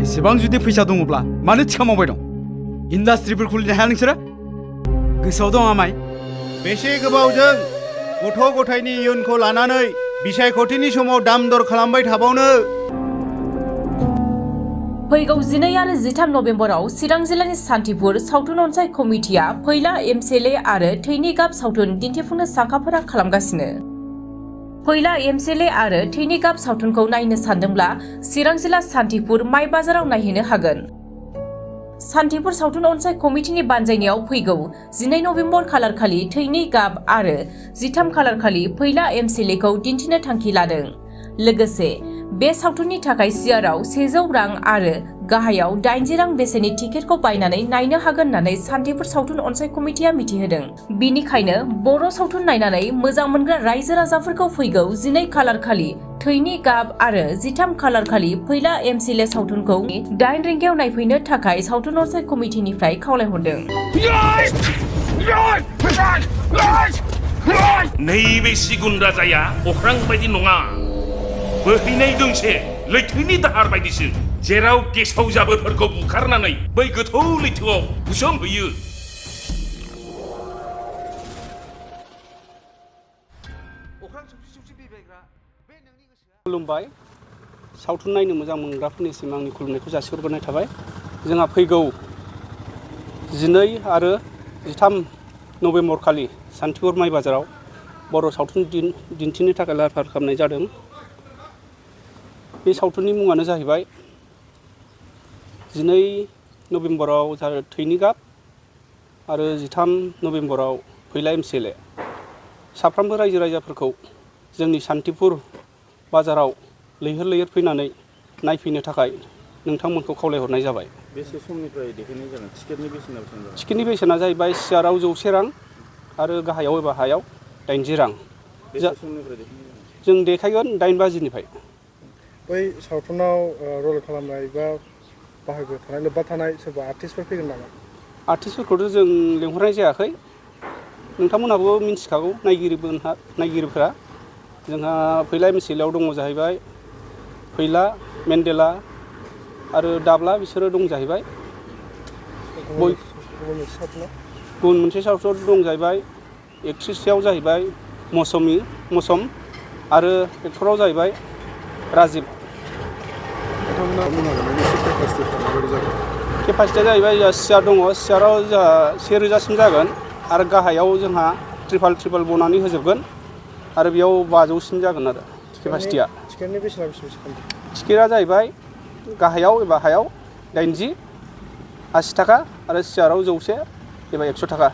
एसेबां जुदि फैसा दङब्ला मानो थिखा मावबाय दं इन्डास्ट्रिफोर खुलिनो हाया नोंसोरो गोसोआव दं आमाय बेसे गोबावजों गथ' गथायनि इयुनखौ लानानै बिसायख'थिनि समाव दाम दर खालामबाय थाबावनो फैगौ 12 आरो 13 नभेम्बराव चिरां जिल्लानि सान्थिपुर सावथुन अनसाय कमिटिया फैला एमसीएलए आरो थैनि गाब सावथुन दिन्थिफुंनो साखाफारा खालामगासिनो फैला एमसीएलए आरो थैनि गाब सावथुनखौ नायनो सानदोंब्ला चिरां जिल्ला सान्थिपुर माइ बाजाराव नायहैनो हागोन सान्थिपुर सावथुन अनसाय कमिटिनि बानजायनायाव फैगौ 12 नभेम्बर खालारखालि थैनि गाब आरो 13 खालारखालि फैला एमसीएलएखौ दिन्थिनो थांखि लादों लोगोसे बे सावथुननि थाखाय सियाराव 100 रां आरो गाहायाव 80 रां बेसेननि टिकेटखौ बायनानै नायनो हागोन होननानै सान्थिपुर सावथुन अनसाय कमिटिया मिथिहोदों बिनिखायनो बर' सावथुन नायनानै मोजां मोनग्रा रायजो राजाफोरखौ फैगौ 12 खालारखालि थैनि गाब आरो 13 खालारखालि फैला एमसीएलए सावथुनखौ 8 रिंगायाव नायफैनो थाखाय सावथुन अनसाय कमिटिनिफ्राय खावलायहरदों नैबे सिगुन राजाया अख्रां बायदि नङा बोहैनाय दोंसे लैथोनि दाहार बायदिसो जेराव गेसाव जाबोरफोरखौ बुखारनानै बै गोथौ लैथोआव बुसोमहैयो खुलुमबाय सावथुन नायनो मोजां मोनग्राफोरनिसिम आंनि खुलुमनायखौ जासिहरग्रोनाय थाबाय जोंहा फैगौ 12 आरो 13 नभेम्बर खालि सान्थिपुर माइ बाजाराव बर' सावथुन दिन्थिनो थाखाय लाहार फाहार खालामनाय जादों बे सावथुननि मुङानो जाहैबाय 12 नभेम्बराव थैनि गाब आरो 13 नभेम्बराव फैला एमसीएलए साफ्रोमबो रायजो राजाफोरखौ जोंनि सान्थिपुर बाजाराव लैहोर लैहोर फैनानै नायफैनो थाखाय नोंथांमोनखौ खावलायहरनाय जाबाय बेसे समनिफ्राय देखायनाय जागोन टिकेटनि बेसेना बेसेबां जागोन टिकेटनि बेसेना जाहैबाय सियाराव 100 रां आरो गाहायाव एबा हायाव 80 रां बेसे समनिफ्राय देखायनाय जागोन जों देखायगोन 8 बाजिनिफ्राय बै सावथुनाव रल खालामनाय बा बाहागो थानाय लोब्बा थानाय सोरबा आर्टिस्टफोर फैगोन नामा आर्टिस्टफोरखौथ' जों लेंहरनाय जायाखै नोंथांमोनहाबो मिन्थिखागौ नायगिरिफोरा जोंहा फैला एमसीएलएआव दङ जाहैबाय फैला मेन्डेला आरो दाब्ला बिसोरो दं जाहैबाय गुबुन मोनसे सावथुनाव दं जाहैबाय एक्ट्रिसआव जाहैबाय मौसम आरो एक्टराव जाहैबाय राजिब केपासिटिया जाहैबाय जोंहा सियार दङ सियाराव जोंहा 1000 सिम जागोन आरो गाहायाव जोंहा ट्रिपाल बनानै होजोबगोन आरो बेयाव 500 सिम जागोन आरो केपासिटिया टिकेटनि बेसेना बेसेबां टिकेटआ जाहैबाय गाहायाव एबा हायाव 80 थाखा आरो सियाराव 100 एबा 100 थाखा